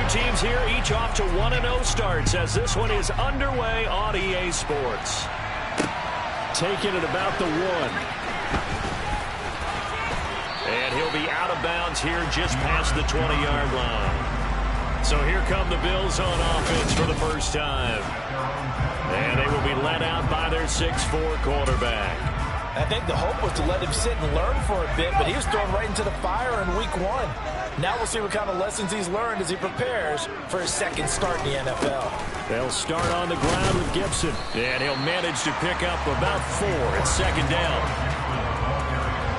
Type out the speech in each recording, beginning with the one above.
teams here, each off to 1-0 starts as this one is underway on EA Sports. Taking it about the 1. And he'll be out of bounds here just past the 20-yard line. So here come the Bills on offense for the first time. And they will be led out by their 6'4" quarterback. I think the hope was to let him sit and learn for a bit, but he was thrown right into the fire in week 1. Now we'll see what kind of lessons he's learned as he prepares for his second start in the NFL. They'll start on the ground with Gibson, and he'll manage to pick up about 4 at second down.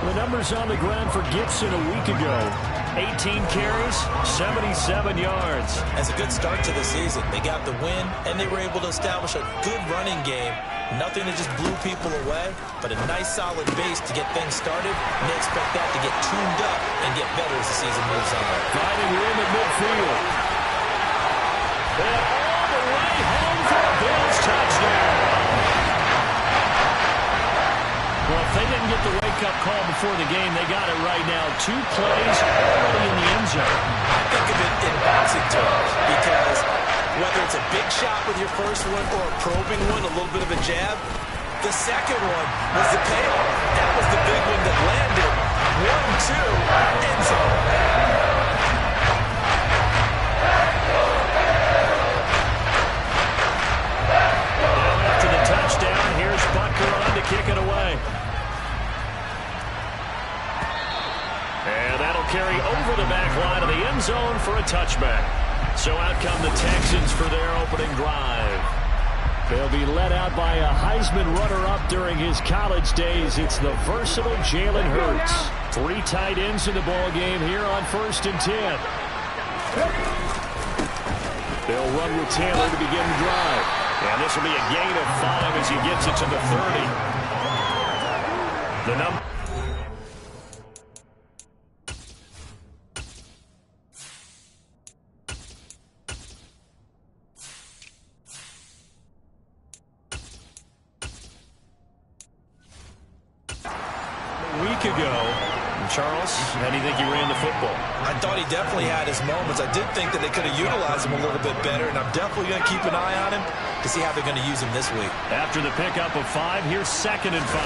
The numbers on the ground for Gibson a week ago: 18 carries, 77 yards. That's a good start to the season. They got the win, and they were able to establish a good running game. Nothing that just blew people away, but a nice solid base to get things started, and they expect that to get tuned up and get better as the season moves on. Finding room at midfield. And all the way home for a Bills touchdown. Well, if they didn't get the wake-up call before the game, they got it right now. 2 plays early in the end zone. I think of it in boxing terms because whether it's a big shot with your first one or a probing one, a little bit of a jab, the second one was the payoff. That was the big one that landed. 1-2, end zone. Now after the touchdown, here's Butker on to kick it away. And that'll carry over the back line of the end zone for a touchback. So out come the Texans for their opening drive. They'll be led out by a Heisman runner-up during his college days. It's the versatile Jalen Hurts. 3 tight ends in the ball game here on 1st and 10. They'll run with Taylor to begin the drive. And this will be a gain of 5 as he gets it to the 30. The number. Ago. Charles, how do you think he ran the football? I thought he definitely had his moments. I did think that they could have utilized him a little bit better, and I'm definitely going to keep an eye on him to see how they're going to use him this week. After the pickup of 5, here's 2nd and 5.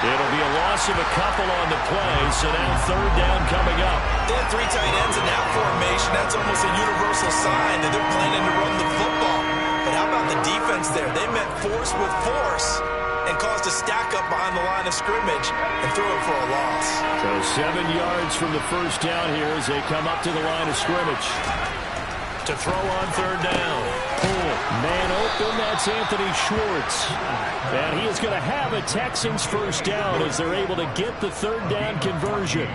It'll be a loss of a couple on the play, so now 3rd down coming up. They have 3 tight ends in that formation. That's almost a universal sign that they're planning to run the football. But how about the defense there? They met force with force and caused a stack up behind the line of scrimmage and threw it for a loss. So 7 yards from the first down here as they come up to the line of scrimmage. To throw on 3rd down. Man open, that's Anthony Schwartz. And he is going to have a Texans first down as they're able to get the 3rd down conversion.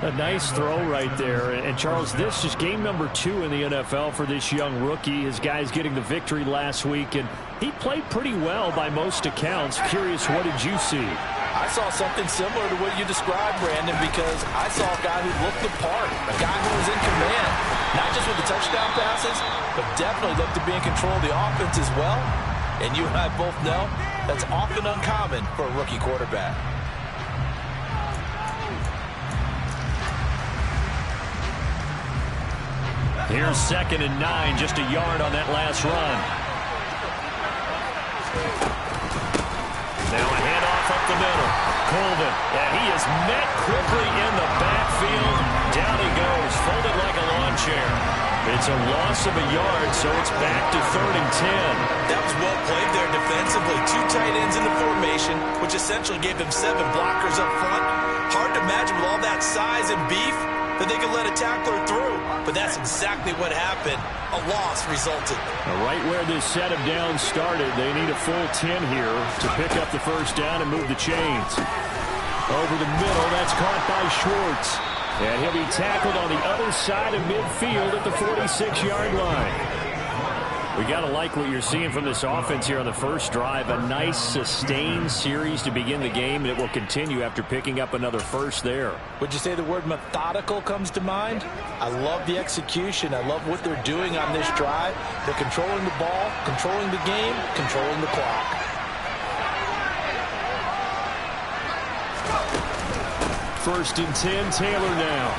A nice throw right there. And Charles, this is game number 2 in the NFL for this young rookie. His guys getting the victory last week, and he played pretty well by most accounts. Curious, what did you see? I saw something similar to what you described, Brandon, because I saw a guy who looked the part, a guy who was in command, not just with the touchdown passes, but definitely looked to be in control of the offense as well. And you and I both know that's often uncommon for a rookie quarterback. Here's 2nd and 9, just a yard on that last run. Now a handoff up the middle. Colvin, and he is met quickly in the backfield. Down he goes, folded like a lawn chair. It's a loss of a yard, so it's back to 3rd and 10. That was well played there defensively. 2 tight ends in the formation, which essentially gave them 7 blockers up front. Hard to imagine with all that size and beef that they could let a tackler through. But that's exactly what happened. A loss resulted. Right where this set of downs started, they need a full 10 here to pick up the first down and move the chains. Over the middle, that's caught by Schwartz. And he'll be tackled on the other side of midfield at the 46-yard line. We got to like what you're seeing from this offense here on the first drive. A nice, sustained series to begin the game, and it will continue after picking up another first there. Would you say the word methodical comes to mind? I love the execution. I love what they're doing on this drive. They're controlling the ball, controlling the game, controlling the clock. First and 10, Taylor now.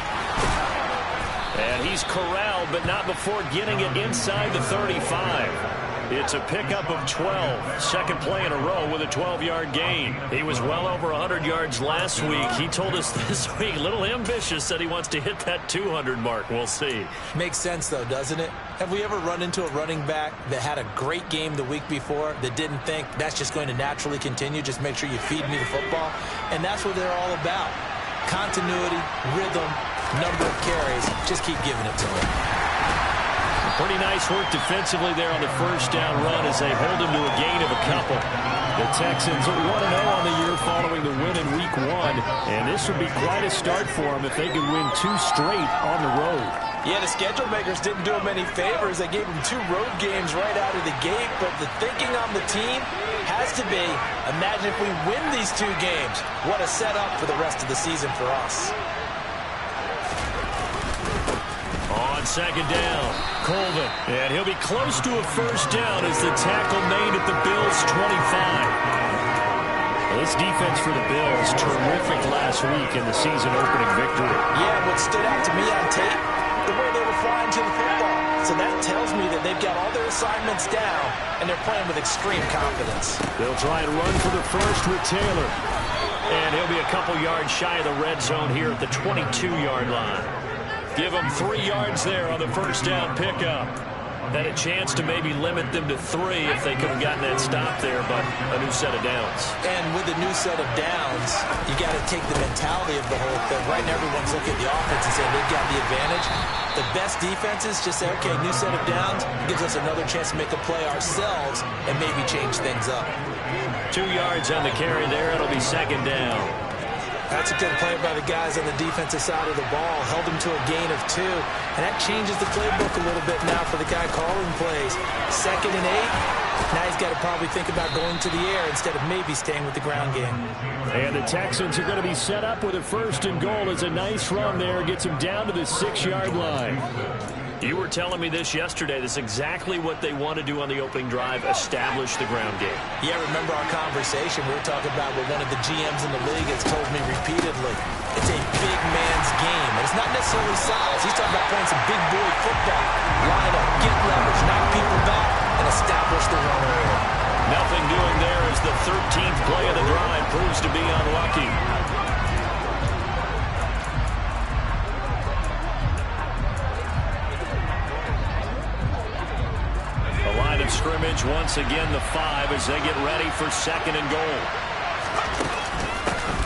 And he's corralled, but not before getting it inside the 35. It's a pickup of 12. Second play in a row with a 12-yard gain. He was well over 100 yards last week. He told us this week, a little ambitious, said he wants to hit that 200 mark. We'll see. Makes sense, though, doesn't it? Have we ever run into a running back that had a great game the week before that didn't think that's just going to naturally continue? Just make sure you feed me the football. And that's what they're all about. Continuity, rhythm, number of carries. Just keep giving it to him. Pretty nice work defensively there on the first down run as they hold him to a gain of a couple. The Texans 1-0 on the year following the win in Week 1. And this would be quite a start for them if they could win 2 straight on the road. Yeah, the schedule makers didn't do him any favors. They gave him 2 road games right out of the gate. But the thinking on the team has to be, imagine if we win these 2 games. What a setup for the rest of the season for us. On second down, Colvin. And he'll be close to a first down as the tackle made at the Bills' 25. Well, this defense for the Bills, terrific last week in the season-opening victory. Yeah, what stood out to me on tape, the way they were flying to the football. So that tells me that they've got all their assignments down, and they're playing with extreme confidence. They'll try and run for the first with Taylor. And he'll be a couple yards shy of the red zone here at the 22-yard line. Give them 3 yards there on the first down pickup. Had a chance to maybe limit them to 3 if they could have gotten that stop there, but a new set of downs. And with a new set of downs, you got to take the mentality of the whole thing. Right now, everyone's looking at the offense and saying they've got the advantage. The best defenses just say, okay, new set of downs gives us another chance to make a play ourselves and maybe change things up. 2 yards on the carry there. It'll be second down. That's a good play by the guys on the defensive side of the ball. Held them to a gain of 2. And that changes the playbook a little bit now for the guy calling plays. 2nd and 8. Now he's got to probably think about going to the air instead of maybe staying with the ground game. And the Texans are going to be set up with a first and goal as a nice run there. Gets him down to the 6-yard line. You were telling me this yesterday. This is exactly what they want to do on the opening drive, establish the ground game. Yeah, remember our conversation. We were talking about what one of the GMs in the league has told me repeatedly. It's a big man's game. And it's not necessarily size. He's talking about playing some big boy football. Line up, get leverage, knock people back, and establish the run early. Nothing doing there as the 13th play of the drive proves to be unlucky. Scrimmage once again the 5 as they get ready for second and goal.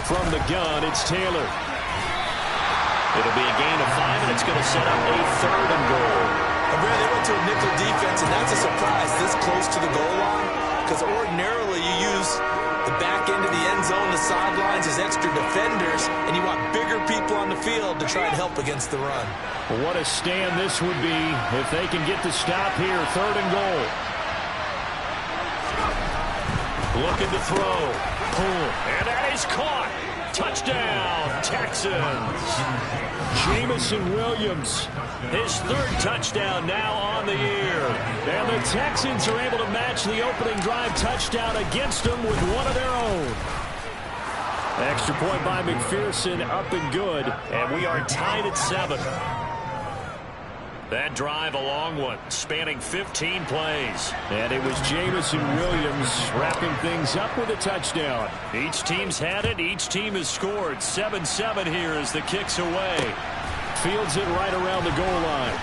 From the gun, it's Taylor. It'll be a gain of 5, and it's going to set up a third and goal. And Brad, they went to a nickel defense, and that's a surprise this close to the goal line, because ordinarily you use the back end of the end zone, the sidelines as extra defenders, and you want bigger people on the field to try and help against the run. Well, what a stand this would be if they can get the stop here, third and goal. Looking to throw. And that is caught. Touchdown, Texans. Jamison Williams, his 3rd touchdown now on the year. And the Texans are able to match the opening drive touchdown against them with one of their own. Extra point by McPherson, up and good. And we are tied at 7. That drive, a long one, spanning 15 plays. And it was Jamison Williams wrapping things up with a touchdown. Each team's had it. Each team has scored. 7-7 here as the kick's away. Fields it right around the goal line.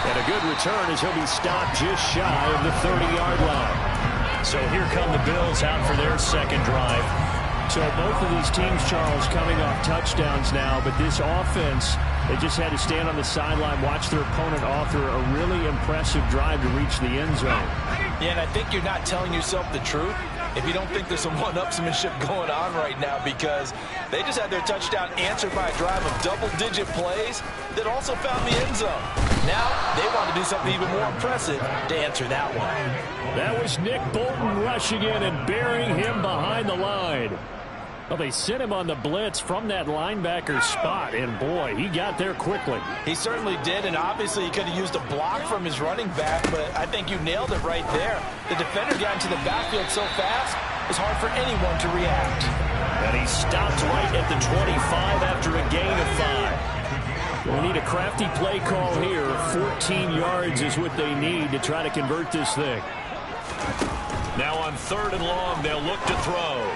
And a good return as he'll be stopped just shy of the 30-yard line. So here come the Bills out for their second drive. So both of these teams, Charles, coming off touchdowns now, but this offense, they just had to stand on the sideline, watch their opponent author a really impressive drive to reach the end zone. Yeah, and I think you're not telling yourself the truth if you don't think there's some one-upsmanship going on right now, because they just had their touchdown answered by a drive of double-digit plays that also found the end zone. Now they want to do something even more impressive to answer that one. That was Nick Bolton rushing in and burying him behind the line. Well, they sent him on the blitz from that linebacker spot, and boy, he got there quickly. He certainly did, and obviously he could have used a block from his running back, but I think you nailed it right there. The defender got into the backfield so fast, it's hard for anyone to react. And he stopped right at the 25 after a gain of 5. We need a crafty play call here. 14 yards is what they need to try to convert this thing. Now on 3rd and long, they'll look to throw.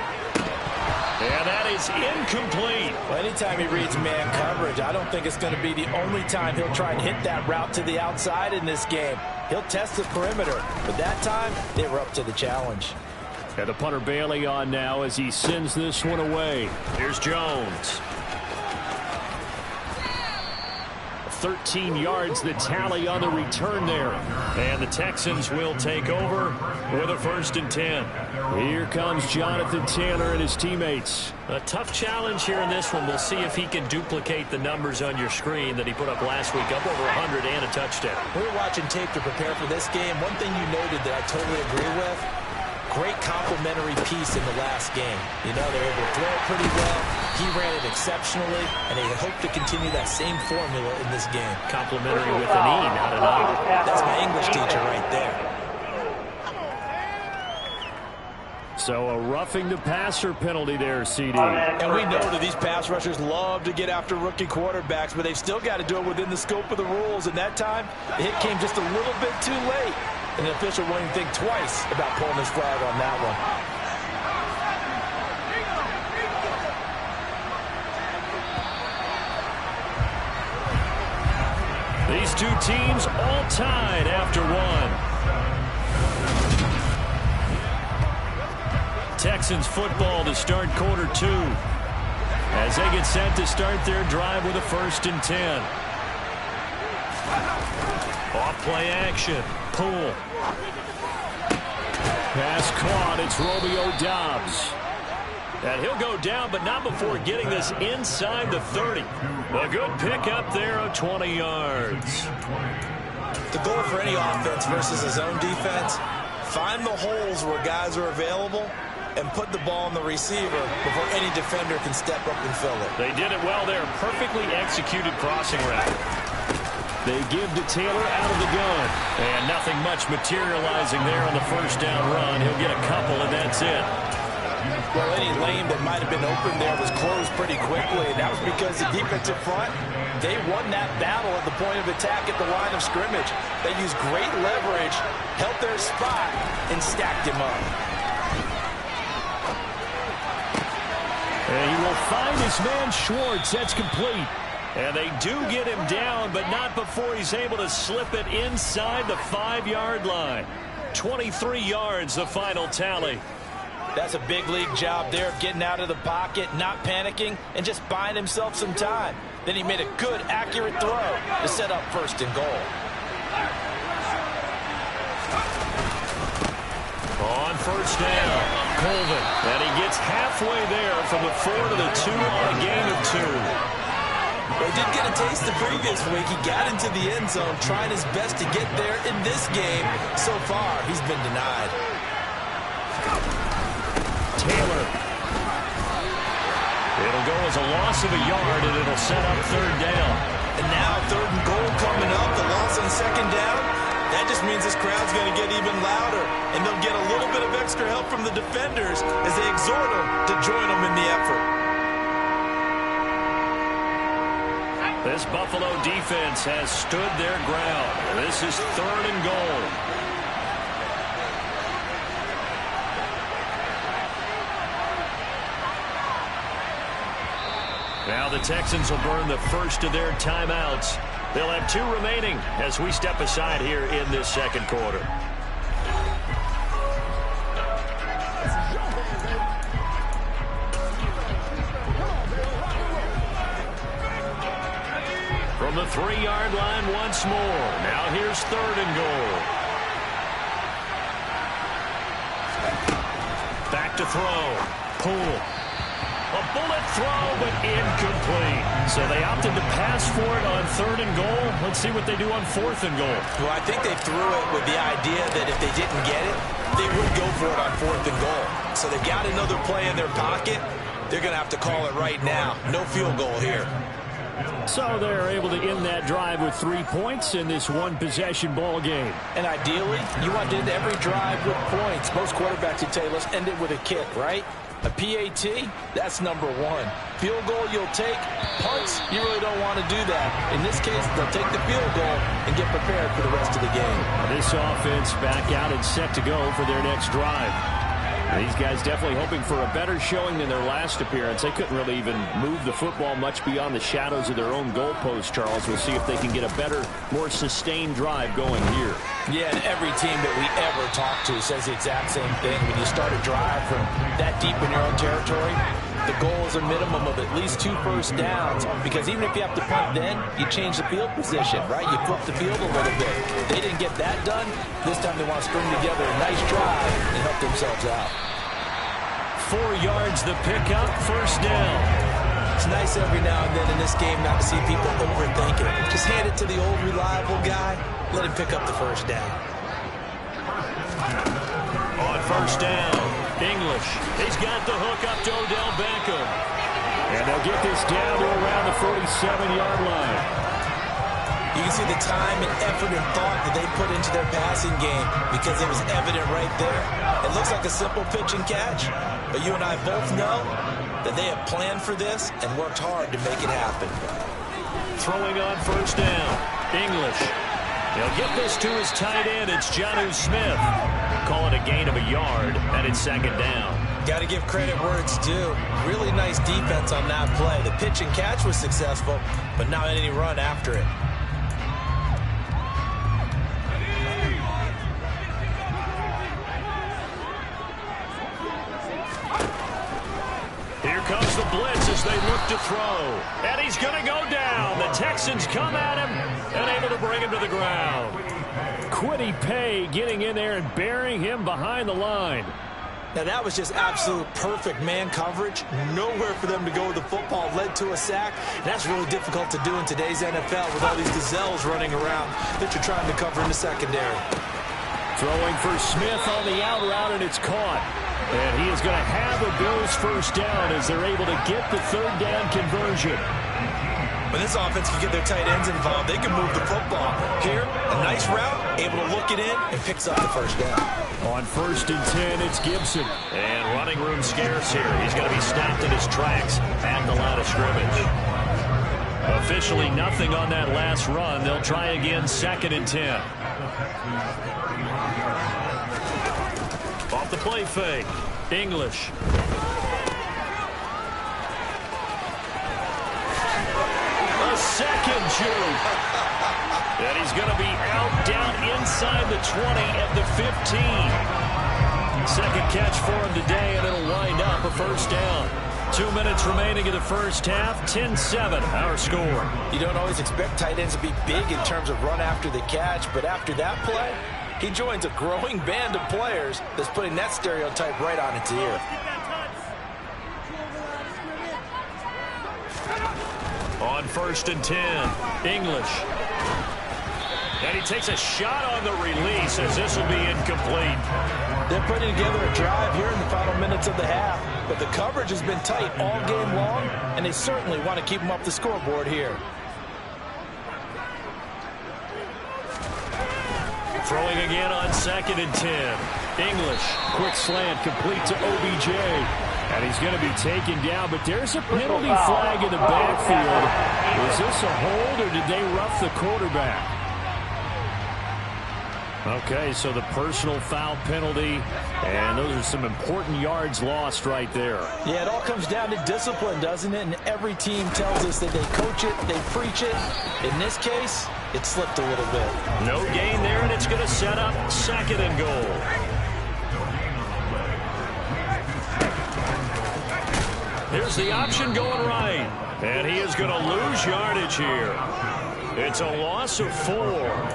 And that is incomplete. Well, anytime he reads man coverage, I don't think it's going to be the only time he'll try and hit that route to the outside in this game. He'll test the perimeter, but that time they were up to the challenge. And the punter Bailey on now as he sends this one away. Here's Jones. 13 yards the tally on the return there. And the Texans will take over with a 1st and 10. Here comes Jonathan Taylor and his teammates. A tough challenge here in this one. We'll see if he can duplicate the numbers on your screen that he put up last week, up over 100 and a touchdown. We were watching tape to prepare for this game. One thing you noted that I totally agree with, great complementary piece in the last game. You know, they were able to throw it pretty well. He ran it exceptionally, and they hope to continue that same formula in this game. Complimentary with an E, not an I. That's my English teacher right there. So a roughing the passer penalty there, CD. And we know that these pass rushers love to get after rookie quarterbacks, but they've still got to do it within the scope of the rules. And that time, the hit came just a little bit too late. And the official won't even think twice about pulling his flag on that one. These two teams all tied after one. Texans football to start quarter 2 as they get set to start their drive with a 1st and 10. Off play action. Poole. Pass caught. It's Romeo Doubs. And he'll go down, but not before getting this inside the 30. A good pickup there of 20 yards. The goal for any offense versus his own defense, find the holes where guys are available and put the ball on the receiver before any defender can step up and fill it. They did it well there. Perfectly executed crossing route. They give to Taylor out of the gun. And nothing much materializing there on the 1st down run. He'll get a couple, and that's it. Well, any lane that might have been open there was closed pretty quickly, and that was because the defensive front, they won that battle at the point of attack at the line of scrimmage. They used great leverage, held their spot, and stacked him up. And he will find his man Schwartz. That's complete. And they do get him down, but not before he's able to slip it inside the 5-yard line. 23 yards, the final tally. That's a big league job there, getting out of the pocket, not panicking, and just buying himself some time. Then he made a good, accurate throw to set up 1st and goal. On 1st down, Colvin. And he gets halfway there from the 4 to the 2 on a gain of 2. Well, he did get a taste the previous week. He got into the end zone, trying his best to get there in this game. So far, he's been denied. Taylor. It'll go as a loss of a yard, and it'll set up 3rd down. And now 3rd and goal coming up. The loss on 2nd down. That just means this crowd's going to get even louder. And they'll get a little bit of extra help from the defenders as they exhort them to join them in the effort. This Buffalo defense has stood their ground. This is 3rd and goal. Now the Texans will burn the 1st of their timeouts. They'll have 2 remaining as we step aside here in this 2nd quarter. From the 3-yard line once more. Now here's 3rd and goal. Back to throw. Poole. A bullet throw, but incomplete. So they opted to pass for it on 3rd and goal. Let's see what they do on 4th and goal. Well, I think they threw it with the idea that if they didn't get it, they would go for it on 4th and goal. So they got another play in their pocket. They're going to have to call it right now. No field goal here. So they're able to end that drive with 3 points in this one-possession ball game. And ideally, you want to end every drive with points. Most quarterbacks would tell you, let's end it with a kick, right? A PAT, that's number one. Field goal you'll take. Punts, you really don't want to do that. In this case, they'll take the field goal and get prepared for the rest of the game. This offense back out and set to go for their next drive. These guys definitely hoping for a better showing than their last appearance. They couldn't really even move the football much beyond the shadows of their own goalpost, Charles. We'll see if they can get a better, more sustained drive going here. Yeah, and every team that we ever talk to says the exact same thing. When you start a drive from that deep in your own territory, the goal is a minimum of at least 2 first downs, because even if you have to punt then, you change the field position, right? You flip the field a little bit. They didn't get that done. This time they want to string together a nice drive and help themselves out. 4 yards the pickup, first down. It's nice every now and then in this game not to see people overthink it. Just hand it to the old reliable guy. Let him pick up the first down. On first down, English. He's got the hook up to Odell Beckham. And they'll get this down to around the 47-yard line. You can see the time and effort and thought that they put into their passing game because it was evident right there. It looks like a simple pitch and catch, but you and I both know that they have planned for this and worked hard to make it happen. Throwing on first down, English. He'll get this to his tight end. It's Jonnu Smith. Call it a gain of a yard, and it's second down. Got to give credit where it's due. Really nice defense on that play. The pitch and catch was successful, but not any run after it. Here comes the blitz as they look to throw. And he's going to go down. The Texans come at him and able to bring him to the ground. Kwity Paye getting in there and burying him behind the line. Now that was just absolute perfect man coverage. Nowhere for them to go with the football. Led to a sack. And that's really difficult to do in today's NFL with all these gazelles running around that you're trying to cover in the secondary. Throwing for Smith on the out route, and it's caught. And he is going to have a Bills first down as they're able to get the third down conversion. When this offense can get their tight ends involved, they can move the football. Here, a nice route, able to look it in, and picks up the first down. On first and 10, it's Gibson. And running room scarce here. He's going to be stopped in his tracks at the line of scrimmage. Officially nothing on that last run. They'll try again, second and 10. Off the play fake. English. A second juke. And he's going to be out down inside the 20 at the 15. Second catch for him today, and it'll wind up a first down. 2 minutes remaining in the first half. 10-7 our score. You don't always expect tight ends to be big in terms of run after the catch, but after that play, he joins a growing band of players that's putting that stereotype right on its ear. On first and 10, English. And he takes a shot on the release as this will be incomplete. They're putting together a drive here in the final minutes of the half, but the coverage has been tight all game long, and they certainly want to keep them up the scoreboard here. Throwing again on second and 10. English, quick slant, complete to OBJ. And he's going to be taken down, but there's a penalty flag in the backfield. Is this a hold, or did they rough the quarterback? Okay, so the personal foul penalty, and those are some important yards lost right there. Yeah, it all comes down to discipline, doesn't it? And every team tells us that they coach it, they preach it. In this case, it slipped a little bit. No gain there, and it's going to set up second and goal. Here's the option going right, and he is going to lose yardage here. It's a loss of 4.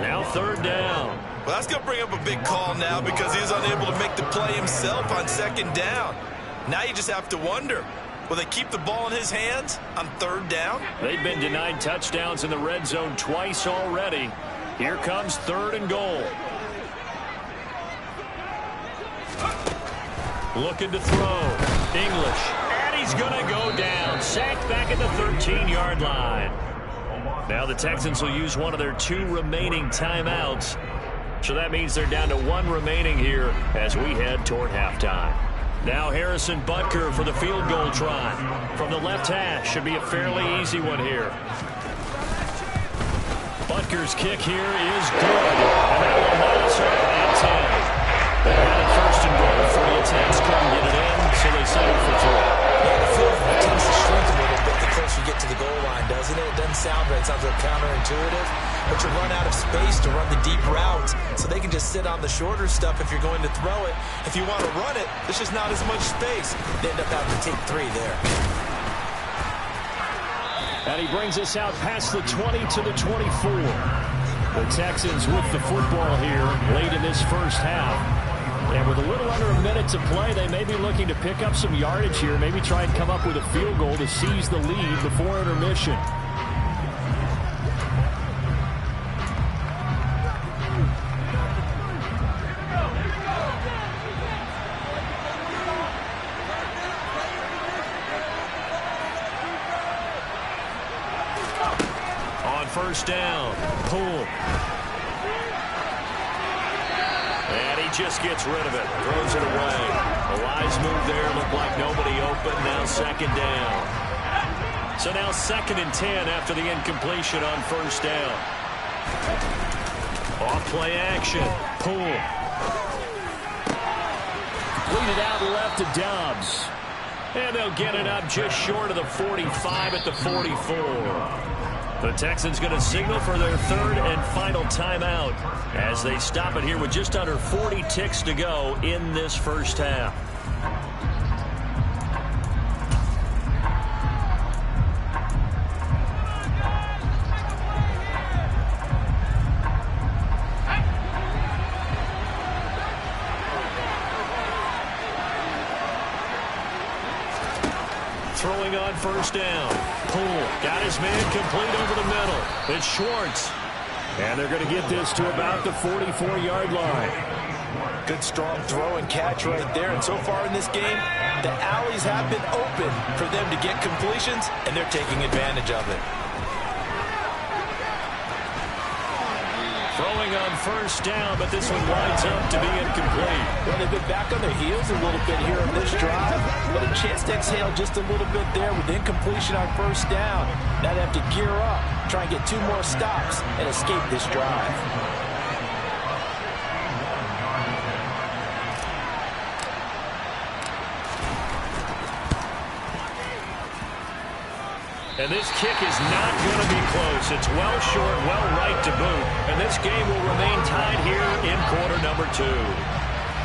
Now third down. Well, that's going to bring up a big call now because he was unable to make the play himself on second down. Now you just have to wonder, will they keep the ball in his hands on third down? They've been denied touchdowns in the red zone twice already. Here comes third and goal. Looking to throw. English. And he's going to go down. Sacked back at the 13-yard line. Now the Texans will use one of their 2 remaining timeouts. So that means they're down to 1 remaining here as we head toward halftime. Now Harrison Butker for the field goal try. From the left hash, should be a fairly easy one here. Butker's kick here is good. And that will hold us up at 10. They had it first and goal for the attempts. Couldn't get it in, so they settled for 3. Yeah, the field tends to shrink a little bit the closer you get to the goal line, doesn't it? It doesn't sound right. It sounds a little counterintuitive. But you run out of space to run the deep routes, so they can just sit on the shorter stuff if you're going to throw it. If you want to run it, there's just not as much space. They end up having to take 3 there. And he brings us out past the 20 to the 24. The Texans with the football here late in this first half. And with a little under a minute to play, they may be looking to pick up some yardage here, maybe try and come up with a field goal to seize the lead before intermission. On first down, Poole. And he just gets rid of it. Throws it away. A wise move there. Looked like nobody open. Now second down. So now 2nd and 10 after the incompletion on first down. Off play action. Poole. Lead it out left to Dobbs. And they'll get it up just short of the 45 at the 44. The Texans going to signal for their 3rd and final timeout as they stop it here with just under 40 ticks to go in this first half. Throwing on first down. Poole got his man complete over the middle. It's Schwartz. And they're going to get this to about the 44-yard line. Good strong throw and catch right there. And so far in this game, the alleys have been open for them to get completions, and they're taking advantage of it. Throwing on first down, but this one winds up to be incomplete. Well, they've been back on their heels a little bit here on this drive, but a chance to exhale just a little bit there with incompletion on first down. Now they have to gear up, try and get 2 more stops, and escape this drive. And this kick is not going to be close. It's well short, well right to boot. And this game will remain tied here in quarter number 2.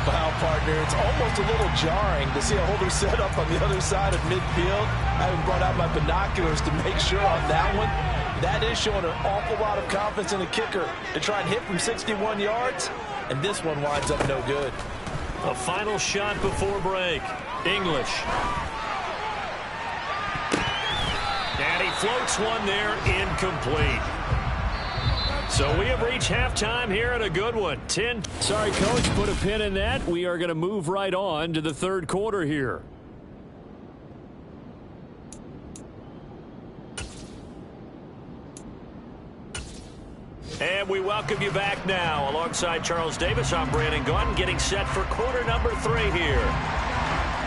Wow, partner, it's almost a little jarring to see a holder set up on the other side of midfield. I haven't brought out my binoculars to make sure on that one. That is showing an awful lot of confidence in the kicker to try and hit from 61 yards. And this one winds up no good. A final shot before break. English. And he floats one there, incomplete. So we have reached halftime here at a good one. Sorry, Coach, put a pin in that. We are going to move right on to the 3rd quarter here. And we welcome you back now. Alongside Charles Davis, I'm Brandon Gaudin, getting set for quarter number 3 here.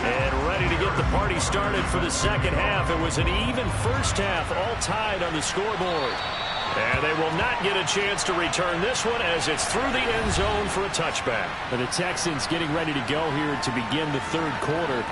And ready to get the party started for the second half. It was an even first half, all tied on the scoreboard. And they will not get a chance to return this one as it's through the end zone for a touchback. And the Texans getting ready to go here to begin the 3rd quarter.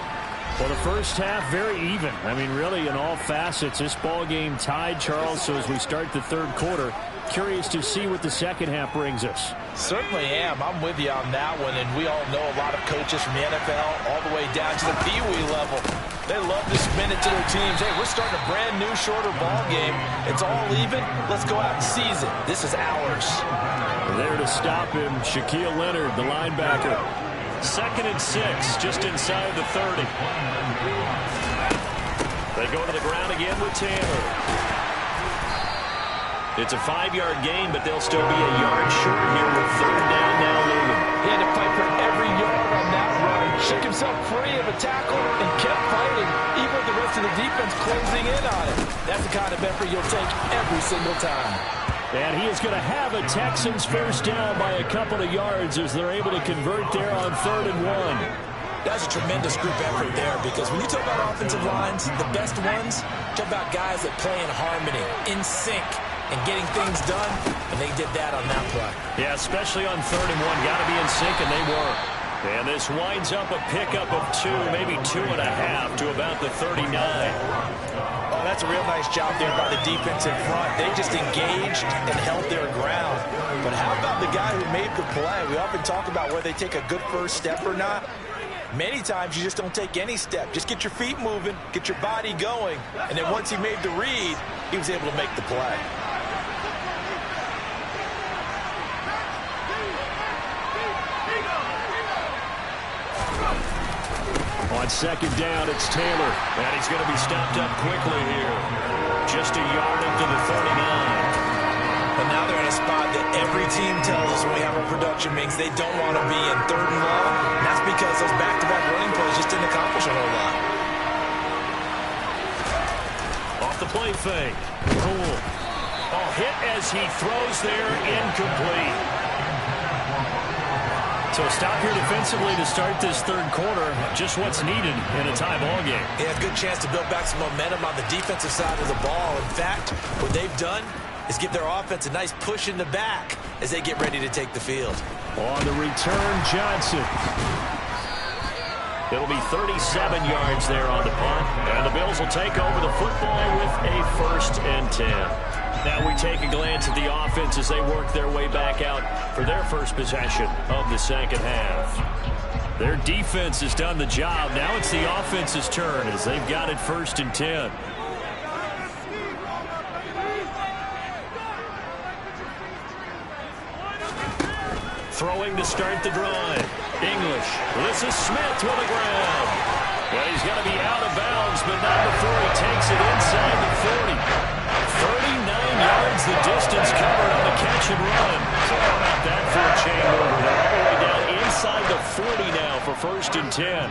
Well, the first half, very even. I mean, really, in all facets, this ball game tied, Charles. So as we start the 3rd quarter, curious to see what the second half brings us. Certainly am. I'm with you on that one. And we all know a lot of coaches from the NFL all the way down to the Pee-wee level. They love to spin it to their teams. Hey, we're starting a brand new, shorter ball game. It's all even. Let's go out and seize it. This is ours. There to stop him, Shaquille Leonard, the linebacker. 2nd and 6, just inside the 30. They go to the ground again with Taylor. It's a 5-yard gain, but they'll still be a yard short here with 3rd down now looming. He had to fight for every yard on that run. Shook himself free of a tackle and kept fighting, even with the rest of the defense closing in on him. That's the kind of effort you'll take every single time. And he is going to have a Texans first down by a couple of yards as they're able to convert there on 3rd and 1. That's a tremendous group effort there, because when you talk about offensive lines, the best ones, talk about guys that play in harmony, in sync, and getting things done, and they did that on that play. Yeah, especially on 3rd and 1. Got to be in sync, and they were. And this winds up a pickup of 2, maybe 2.5 to about the 39. Oh, that's a real nice job there by the defense in front. They just engaged and held their ground. But how about the guy who made the play? We often talk about whether they take a good first step or not. Many times you just don't take any step. Just get your feet moving, get your body going, and then once he made the read, he was able to make the play. On 2nd down, it's Taylor, and he's going to be stopped up quickly here. Just a yard into the 39. And now they're in a spot that every team tells us when we have a production means they don't want to be in 3rd and long. And that's because those back-to-back running plays just didn't accomplish a whole lot. Off the play fake. Cool. Oh, hit as he throws there, incomplete. So stop here defensively to start this 3rd quarter. Just what's needed in a tie ball game. Yeah, good chance to build back some momentum on the defensive side of the ball. In fact, what they've done is give their offense a nice push in the back as they get ready to take the field. On the return, Johnson. It'll be 37 yards there on the punt. And the Bills will take over the football with a 1st and 10. Now we take a glance at the offense as they work their way back out for their first possession of the 2nd half. Their defense has done the job. Now it's the offense's turn as they've got it 1st and 10. Throwing to start the drive. English. This is Smith with the ground. Well, he's going to be out of bounds, but not before he takes it inside the 40. 39 yards the distance covered on the catch and run. So how about that for a chain mover? They're all the way down inside the 40 now for 1st and 10.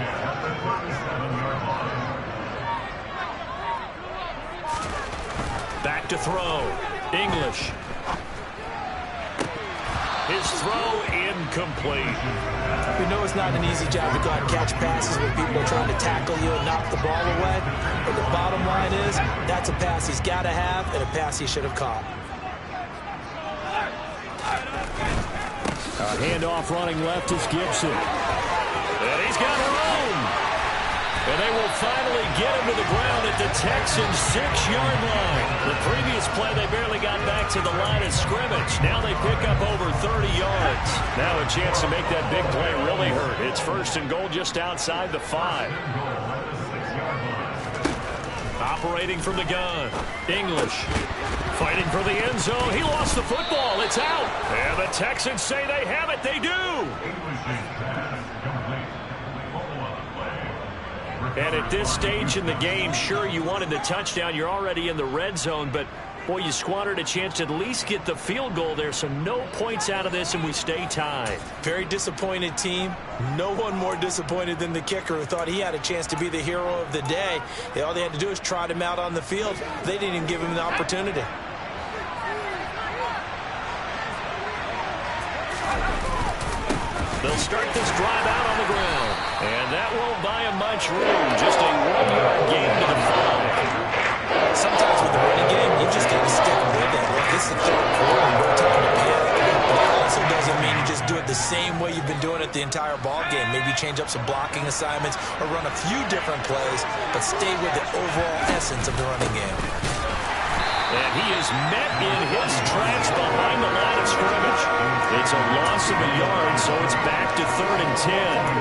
Back to throw. English. His throw incomplete. We know it's not an easy job to go out and catch passes when people are trying to tackle you and knock the ball away. But the bottom line is, that's a pass he's got to have and a pass he should have caught. A handoff running left is Gibson. And he's got room. And they will finally get him to the ground at the Texans' 6-yard line. The previous play, they barely got back to the line of scrimmage. Now they pick up over 30 yards. Now a chance to make that big play really hurt. It's 1st and goal just outside the 5. Operating from the gun. English fighting for the end zone. He lost the football. It's out. And the Texans say they have it. They do. And at this stage in the game, sure, you wanted the touchdown. You're already in the red zone, but, boy, you squandered a chance to at least get the field goal there, so no points out of this, and we stay tied. Very disappointed team. No one more disappointed than the kicker who thought he had a chance to be the hero of the day. All they had to do is trot him out on the field. They didn't even give him the opportunity. They'll start this drive out on the ground. And that won't buy him much room. Just a 1-yard gain to the 5. Sometimes with the running game, you just got to stick with it. Look, this is the 3rd quarter. No time to panic. But it also doesn't mean you just do it the same way you've been doing it the entire ball game. Maybe change up some blocking assignments or run a few different plays, but stay with the overall essence of the running game. And he is met in his tracks behind the line of scrimmage. It's a loss of a yard, so it's back to 3rd and 10.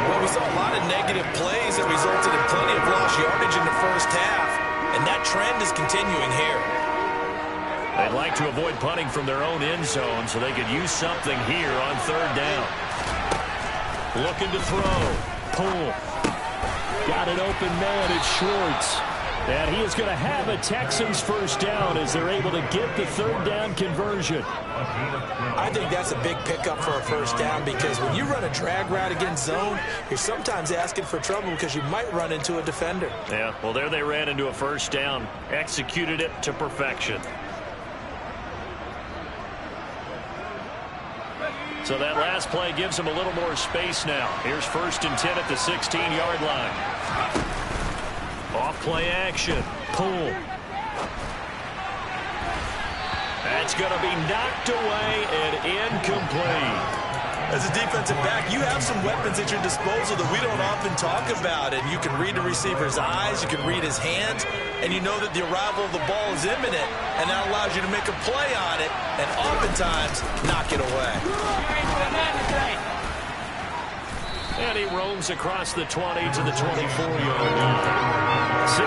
Well, we saw a lot of negative plays that resulted in plenty of lost yardage in the 1st half, and that trend is continuing here. They'd like to avoid punting from their own end zone so they could use something here on 3rd down. Looking to throw. Pull. Got an open man. It's Schwartz. And he is going to have a Texans 1st down as they're able to get the 3rd down conversion. I think that's a big pickup for a 1st down because when you run a drag route against zone, you're sometimes asking for trouble because you might run into a defender. Yeah, well, there they ran into a 1st down. Executed it to perfection. So that last play gives them a little more space now. Here's 1st and 10 at the 16-yard line. Off play action. Poole. That's going to be knocked away and incomplete. As a defensive back, you have some weapons at your disposal that we don't often talk about. And you can read the receiver's eyes, you can read his hands, and you know that the arrival of the ball is imminent, and that allows you to make a play on it and oftentimes knock it away. And he roams across the 20 to the 24-yard line. 66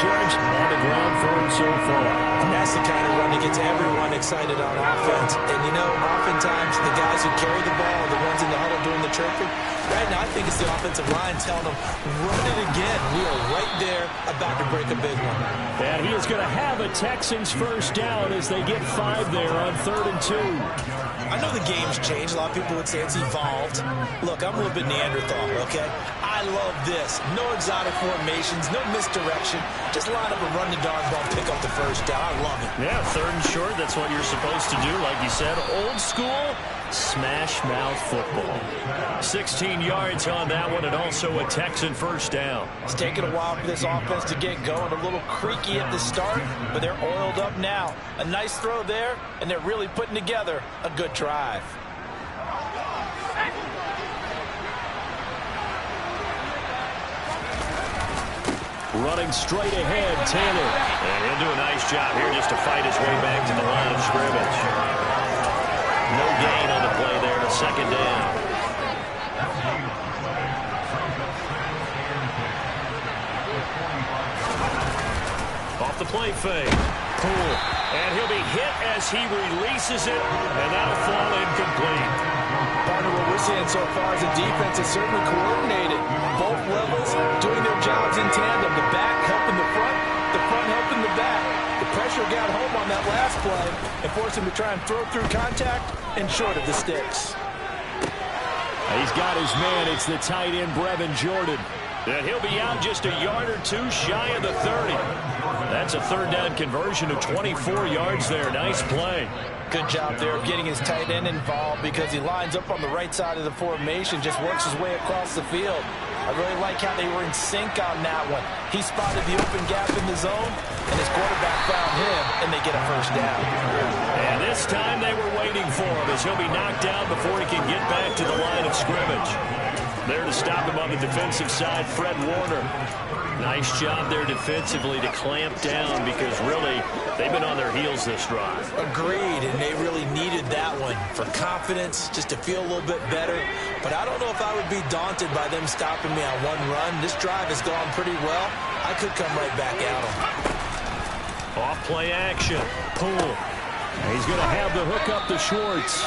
yards on the ground for him so far. That's the kind of run that gets everyone excited on offense. And, you know, oftentimes the guys who carry the ball are the ones in the huddle doing the chirping. Right now, I think it's the offensive line telling them, run it again. We are right there about to break a big one. And he is going to have a Texans first down as they get 5 there on 3rd and 2. I know the game's changed. A lot of people would say it's evolved. Look, I'm a little bit Neanderthal, okay? I love this. No exotic formations, no misdirection. Just line up and run the darn ball, pick up the first down. I love it. Yeah, 3rd and short, that's what you're supposed to do. Like you said, old school, smash mouth football. 16 yards on that one, and also a Texan first down. It's taken a while for this offense to get going. A little creaky at the start, but they're oiled up now. A nice throw there, and they're really putting together a good drive. Running straight ahead, Taylor. And he'll do a nice job here just to fight his way back to the line of scrimmage. No gain on the play there, a 2nd down. Off the play fake. Poole. And he'll be hit as he releases it, and that'll fall incomplete. Partner, what we're seeing so far is the defense is certainly coordinated. Both levels doing their jobs in tandem. The back helping the front helping the back. The pressure got home on that last play and forced him to try and throw through contact and short of the sticks. He's got his man. It's the tight end, Brevin Jordan. And he'll be out just a yard or two shy of the 30. That's a 3rd down conversion of 24 yards there. Nice play. Good job there of getting his tight end involved because he lines up on the right side of the formation, just works his way across the field. I really like how they were in sync on that one. He spotted the open gap in the zone, and his quarterback found him, and they get a first down. And this time they were waiting for him as he'll be knocked down before he can get back to the line of scrimmage. There to stop him on the defensive side, Fred Warner. Nice job there defensively to clamp down because really they've been on their heels this drive. Agreed, and they really needed that one for confidence, just to feel a little bit better. But I don't know if I would be daunted by them stopping me on one run. This drive has gone pretty well. I could come right back at them. Off play action. Poole. He's going to have the hook up to Schwartz.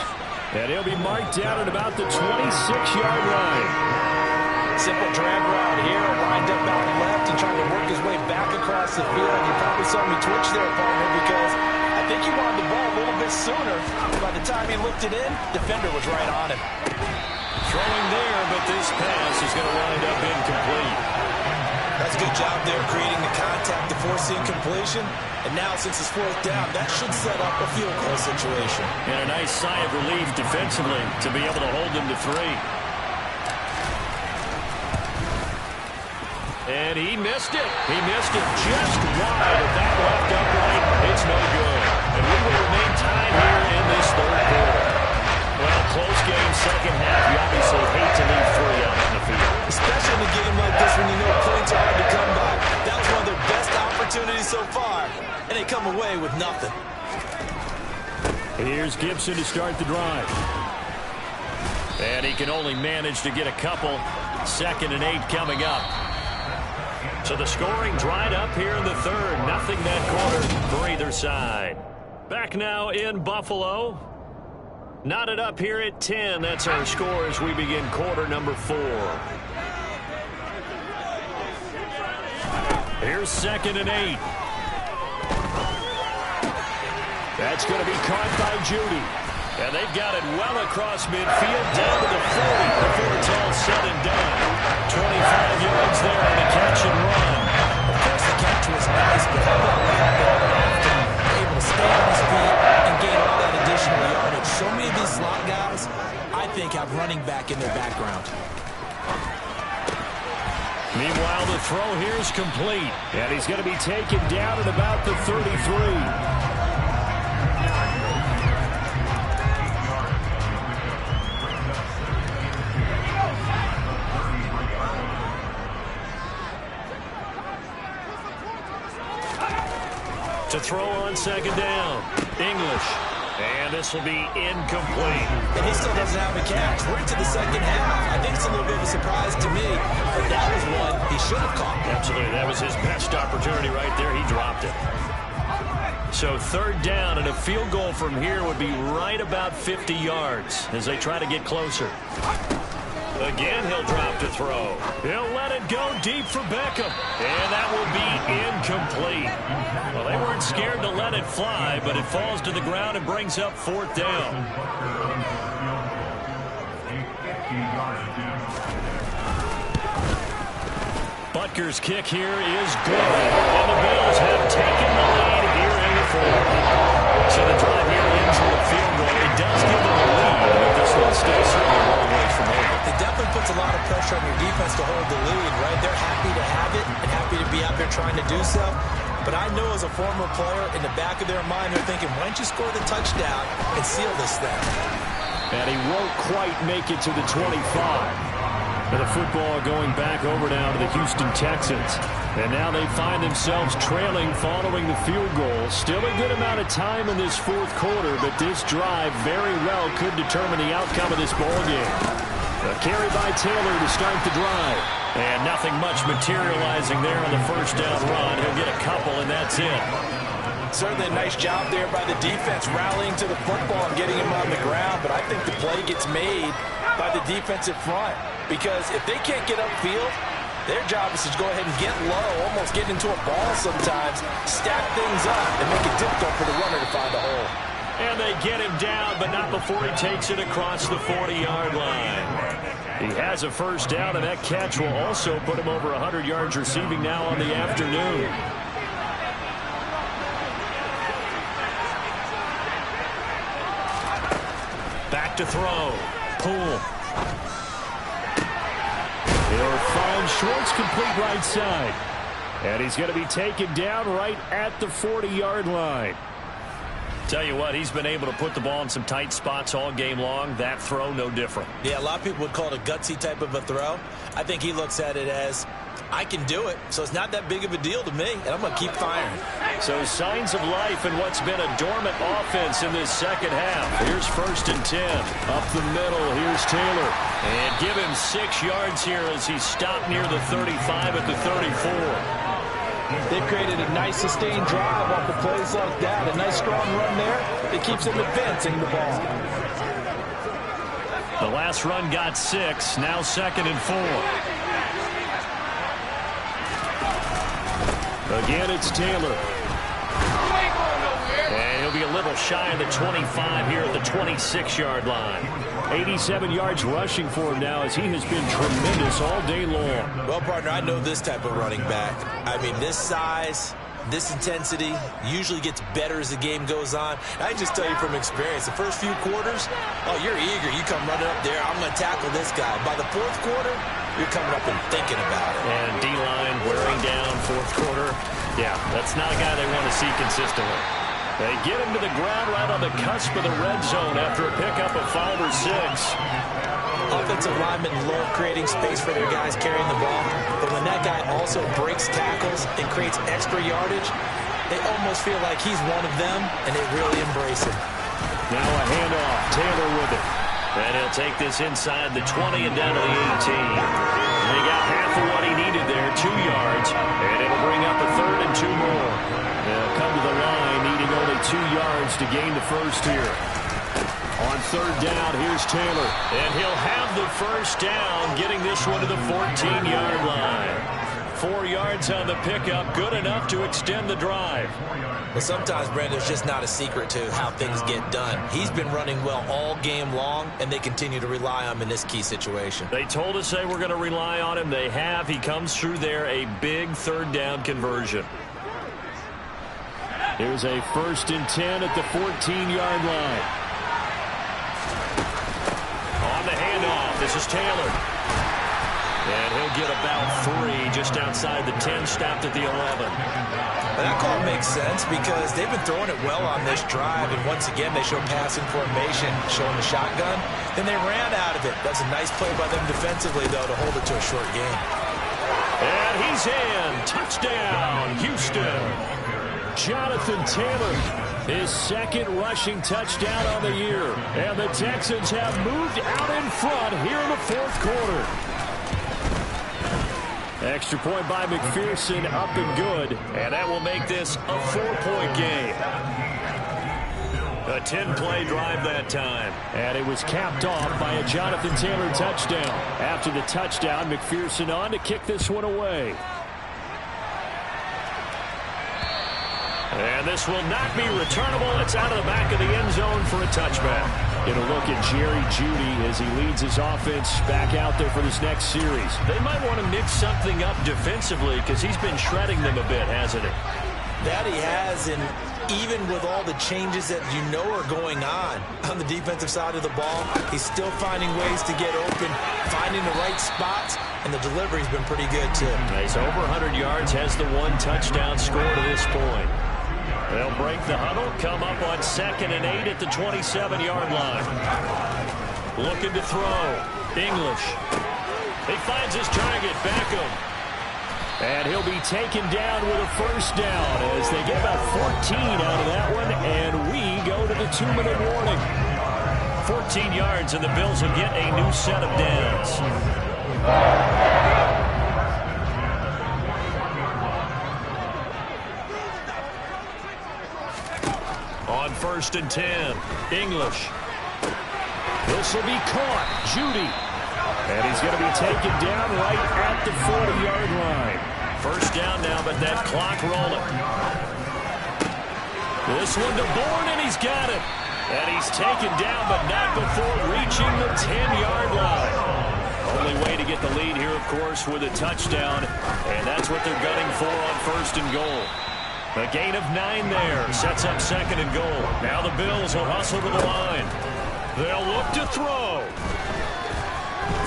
And he'll be marked down at about the 26-yard line. Simple drag route here, lined up out left and trying to work his way back across the field. You probably saw me twitch there, partner, because I think he wanted the ball a little bit sooner. By the time he looked it in, defender was right on him. Throwing there, but this pass is going to wind up incomplete. That's a good job there creating the contact to force the incompletion. And now, since it's 4th down, that should set up a field goal situation. And a nice sigh of relief defensively to be able to hold them to 3. And he missed it. He missed it just wide of that left upright. It's no good. And we will remain tied here in this 3rd quarter. Well, close game, 2nd half. You obviously hate to leave 3 out on the field. Especially in a game like this when you know points are hard to come by. That was one of their best opportunities so far. And they come away with nothing. Here's Gibson to start the drive. And he can only manage to get a couple. 2nd and 8 coming up. So the scoring dried up here in the 3rd. Nothing that quarter for either side. Back now in Buffalo. Knotted up here at 10. That's our score as we begin quarter number 4. Here's 2nd and 8. That's going to be caught by Judy. And they've got it well across midfield, down to the 40 before it's all said and done. 25 yards there on the catch and run. Of course, the catch was nice, but how about what happened after? Able to stay on his feet and gain all that additional yardage. So many of these slot guys, running back in their background. Meanwhile, the throw here is complete. And he's going to be taken down at about the 33. To throw on second down. English. And this will be incomplete. And he still doesn't have a catch. We're into the second half. I think it's a little bit of a surprise to me. But that was one he should have caught. Absolutely. That was his best opportunity right there. He dropped it. So third down, and a field goal from here would be right about 50 yards as they try to get closer. Again, he'll drop to throw. He'll let it go deep for Beckham. And that will be incomplete. Well, they weren't scared to let it fly, but it falls to the ground and brings up fourth down. Butker's kick here is good. And the Bills have taken the lead here in the fourth. So the drive here ends with a field goal. It does give them a lead, but this one still certainly a long ways from over. It definitely puts a lot of pressure on your defense to hold the lead, right? They're happy to have it and happy to be out there trying to do so. But I know as a former player, in the back of their mind, they're thinking, why don't you score the touchdown and seal this thing? And he won't quite make it to the 25. And the football going back over now to the Houston Texans. And now they find themselves trailing following the field goal. Still a good amount of time in this fourth quarter, but this drive very well could determine the outcome of this ball game. A carry by Taylor to start the drive. And nothing much materializing there on the first down run. He'll get a couple, and that's it. Certainly a nice job there by the defense, rallying to the football and getting him on the ground. But I think the play gets made by the defensive front. Because if they can't get upfield, their job is to go ahead and get low, almost get into a ball sometimes, stack things up, and make it difficult for the runner to find a hole. And they get him down, but not before he takes it across the 40-yard line. He has a first down, and that catch will also put him over 100 yards receiving now on the afternoon. Back to throw. Poole. He'll find Schwartz complete right side. And he's going to be taken down right at the 40-yard line. Tell you what, he's been able to put the ball in some tight spots all game long. That throw, no different. Yeah, a lot of people would call it a gutsy type of a throw. I think he looks at it as, I can do it, so it's not that big of a deal to me, and I'm going to keep firing. So signs of life in what's been a dormant offense in this second half. Here's 1st and 10. Up the middle, here's Taylor. And give him 6 yards here as he's stopped near the 35 at the 34. They've created a nice sustained drive off the plays like that. A nice strong run there. It keeps them advancing the ball. The last run got 6. Now 2nd and 4. Again, it's Taylor. And he'll be a little shy of the 25 here at the 26-yard line. 87 yards rushing for him now as he has been tremendous all day long. Well, partner, I know this type of running back. I mean, this size, this intensity usually gets better as the game goes on. I can just tell you from experience, the first few quarters, oh, you're eager. You come running up there, I'm going to tackle this guy. By the fourth quarter, you're coming up and thinking about it. And D-line wearing down fourth quarter. Yeah, that's not a guy they want to see consistently. They get him to the ground right on the cusp of the red zone after a pickup of 5 or 6. Offensive linemen love creating space for their guys carrying the ball. But when that guy also breaks tackles and creates extra yardage, they almost feel like he's one of them, and they really embrace him. Now a handoff. Taylor with it. And he'll take this inside the 20 and down to the 18. And he got half of what he needed there, 2 yards. And it'll bring up a 3rd and 2 more. They'll come to the line, needing only 2 yards to gain the first here. On 3rd down, here's Taylor. And he'll have the first down, getting this one to the 14-yard line. 4 yards on the pickup, good enough to extend the drive. But sometimes, Brandon, there's just not a secret to how things get done. He's been running well all game long, and they continue to rely on him in this key situation. They told us they were going to rely on him. They have. He comes through there, a big 3rd down conversion. Here's a 1st and 10 at the 14-yard line. On the handoff. This is Taylor. And he'll get about 3 just outside the 10, stopped at the 11. And that call makes sense because they've been throwing it well on this drive, and once again they show passing formation, showing the shotgun. Then they ran out of it. That's a nice play by them defensively, though, to hold it to a short game. And he's in. Touchdown, Houston. Jonathan Taylor, his second rushing touchdown on the year. And the Texans have moved out in front here in the fourth quarter. Extra point by McPherson, up and good. And that will make this a 4-point game. A 10-play drive that time. And it was capped off by a Jonathan Taylor touchdown. After the touchdown, McPherson on to kick this one away. And this will not be returnable. It's out of the back of the end zone for a touchback. Get a look at Jerry Jeudy as he leads his offense back out there for this next series. They might want to mix something up defensively because he's been shredding them a bit, hasn't he? That he has, and even with all the changes that you know are going on the defensive side of the ball, he's still finding ways to get open, finding the right spots, and the delivery's been pretty good too. He's over 100 yards, has the 1 touchdown score to this point. They'll break the huddle, come up on 2nd and 8 at the 27-yard line. Looking to throw. English. He finds his target, Beckham. And he'll be taken down with a first down as they get about 14 out of that one, and we go to the 2-minute warning. 14 yards, and the Bills will get a new set of downs. On 1st and 10, English. This will be caught. Jeudy. And he's going to be taken down right at the 40-yard line. First down now, but that clock rolling. This one to Bourne, and he's got it. And he's taken down, but not before reaching the 10-yard line. Only way to get the lead here, of course, with a touchdown. And that's what they're gunning for on 1st and goal. A gain of 9 there. Sets up 2nd and goal. Now the Bills will hustle to the line. They'll look to throw.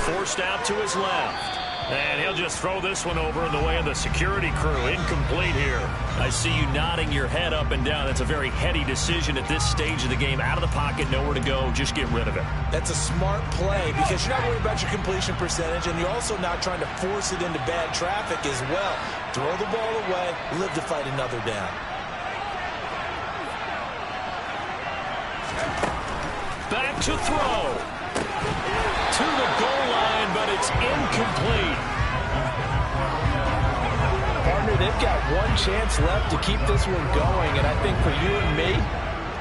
Forced out to his left. And he'll just throw this one over in the way of the security crew. Incomplete here. I see you nodding your head up and down. That's a very heady decision at this stage of the game. Out of the pocket, nowhere to go. Just get rid of it. That's a smart play because you're not worried about your completion percentage, and you're also not trying to force it into bad traffic as well. Throw the ball away, live to fight another down. Back to throw. To the goal line, but it's incomplete. Partner, they've got one chance left to keep this one going, and I think for you and me,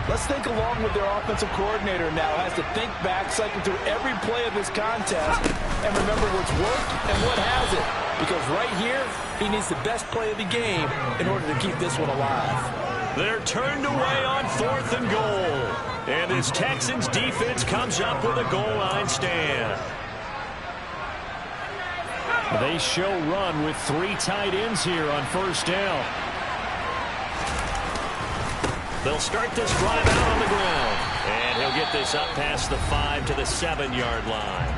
let's think along with their offensive coordinator now as to think back, cycle through every play of this contest, and remember what's worked and what hasn't. Because right here, he needs the best play of the game in order to keep this one alive. They're turned away on 4th and goal. And this Texans defense comes up with a goal line stand. They show run with 3 tight ends here on 1st down. They'll start this drive out on the ground. And he'll get this up past the 5 to the 7-yard line.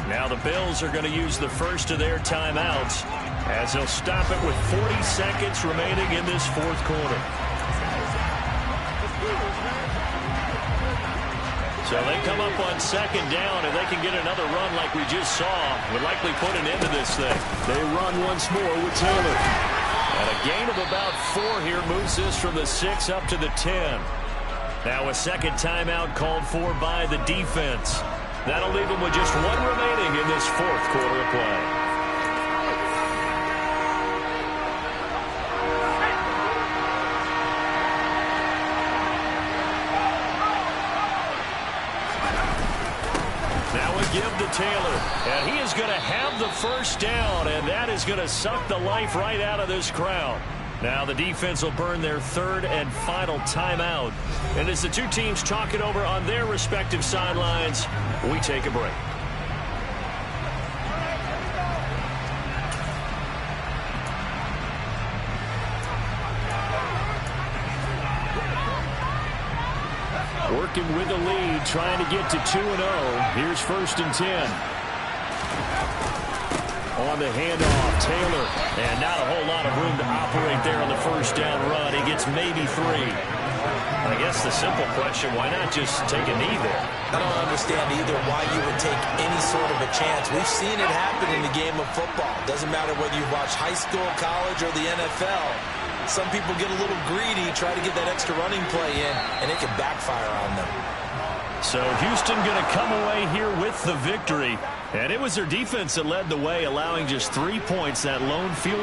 Now the Bills are going to use the first of their timeouts as they'll stop it with 40 seconds remaining in this fourth quarter. So they come up on 2nd down, and they can get another run like we just saw. Would likely put an end to this thing. They run once more with Taylor. And a gain of about 4 here moves this from the 6 up to the 10. Now a second timeout called for by the defense. That'll leave them with just 1 remaining in this fourth quarter of play. Give to Taylor, and he is going to have the first down, and that is going to suck the life right out of this crowd. Now the defense will burn their 3rd and final timeout, and as the two teams talk it over on their respective sidelines, we take a break. Working with the lead, trying to get to 2-0. Here's 1st and 10. On the handoff, Taylor. And not a whole lot of room to operate there on the first down run. He gets maybe 3. I guess the simple question, why not just take a knee there? I don't understand either why you would take any sort of a chance. We've seen it happen in the game of football. Doesn't matter whether you watch high school, college, or the NFL. Some people get a little greedy, try to get that extra running play in, and it can backfire on them. So Houston going to come away here with the victory. And it was their defense that led the way, allowing just 3 points, that lone field